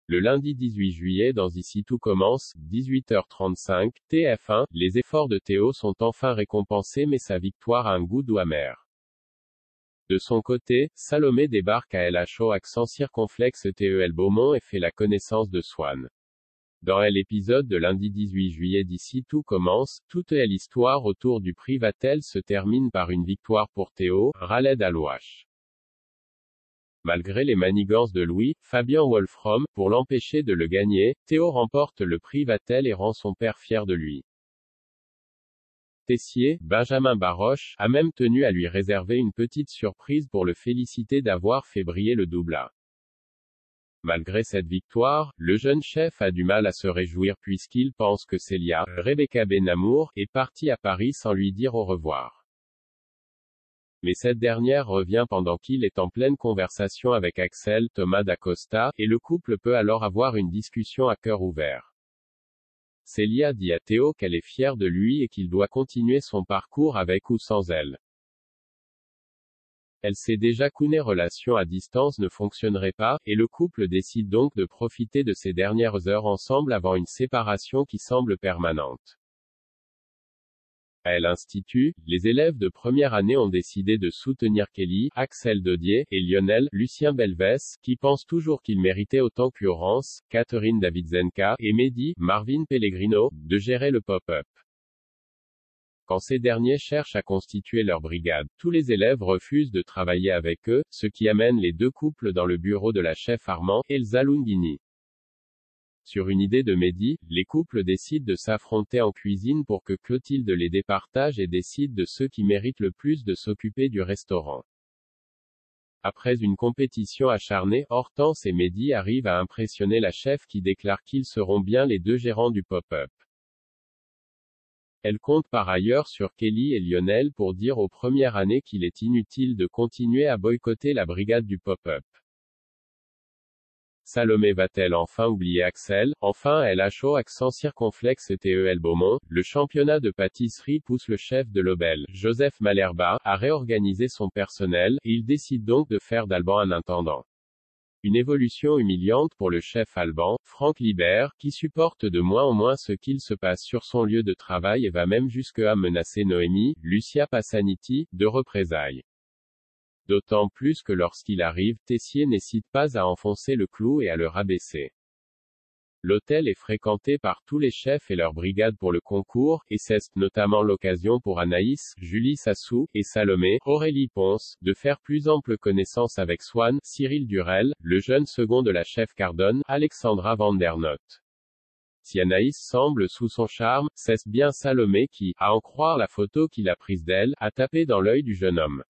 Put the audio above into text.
Le lundi 18 juillet dans Ici tout commence, 18h35, TF1, les efforts de Théo sont enfin récompensés mais sa victoire a un goût doux amer. De son côté, Salomé débarque à LHO accent circonflexe TEL Beaumont et fait la connaissance de Swan. Dans l'épisode de lundi 18 juillet d'Ici tout commence, toute l'histoire autour du prix Vatel se termine par une victoire pour Théo, Raled Alouache. Malgré les manigances de Louis, Fabien Wolfrom, pour l'empêcher de le gagner, Théo remporte le prix Vatel et rend son père fier de lui. Tessier, Benjamin Baroche, a même tenu à lui réserver une petite surprise pour le féliciter d'avoir fait briller le double A. Malgré cette victoire, le jeune chef a du mal à se réjouir puisqu'il pense que Célia, Rebecca Benamour, est partie à Paris sans lui dire au revoir. Mais cette dernière revient pendant qu'il est en pleine conversation avec Axel, Thomas d'Acosta, et le couple peut alors avoir une discussion à cœur ouvert. Célia dit à Théo qu'elle est fière de lui et qu'il doit continuer son parcours avec ou sans elle. Elle sait déjà qu'une relation à distance ne fonctionnerait pas, et le couple décide donc de profiter de ces dernières heures ensemble avant une séparation qui semble permanente. À l'Institut, les élèves de première année ont décidé de soutenir Kelly, Axel Dodier, et Lionel, Lucien Belvès, qui pensent toujours qu'il méritait autant que Laurence, Catherine Davidzenka, et Mehdi, Marvin Pellegrino, de gérer le pop-up. Quand ces derniers cherchent à constituer leur brigade, tous les élèves refusent de travailler avec eux, ce qui amène les deux couples dans le bureau de la chef Armand, Elsa Lunghini. Sur une idée de Mehdi, les couples décident de s'affronter en cuisine pour que Clotilde les départage et décide de ceux qui méritent le plus de s'occuper du restaurant. Après une compétition acharnée, Hortense et Mehdi arrivent à impressionner la chef qui déclare qu'ils seront bien les deux gérants du pop-up. Elle compte par ailleurs sur Kelly et Lionel pour dire aux premières années qu'il est inutile de continuer à boycotter la brigade du pop-up. Salomé va-t-elle enfin oublier Axel? Enfin LHO accent circonflexe TEL Beaumont, le championnat de pâtisserie pousse le chef de l'Obel, Joseph Malherba, à réorganiser son personnel, et il décide donc de faire d'Alban un intendant. Une évolution humiliante pour le chef Alban, Franck Libert, qui supporte de moins en moins ce qu'il se passe sur son lieu de travail et va même jusqu'à menacer Noémie, Lucia Passaniti, de représailles. D'autant plus que lorsqu'il arrive, Tessier n'hésite pas à enfoncer le clou et à le rabaisser. L'hôtel est fréquenté par tous les chefs et leurs brigades pour le concours, et c'est notamment l'occasion pour Anaïs, Julie Sassou, et Salomé, Aurélie Ponce, de faire plus ample connaissance avec Swan, Cyril Durel, le jeune second de la chef Cardone, Alexandra Vandernoot. Si Anaïs semble sous son charme, c'est bien Salomé qui, à en croire la photo qu'il a prise d'elle, a tapé dans l'œil du jeune homme.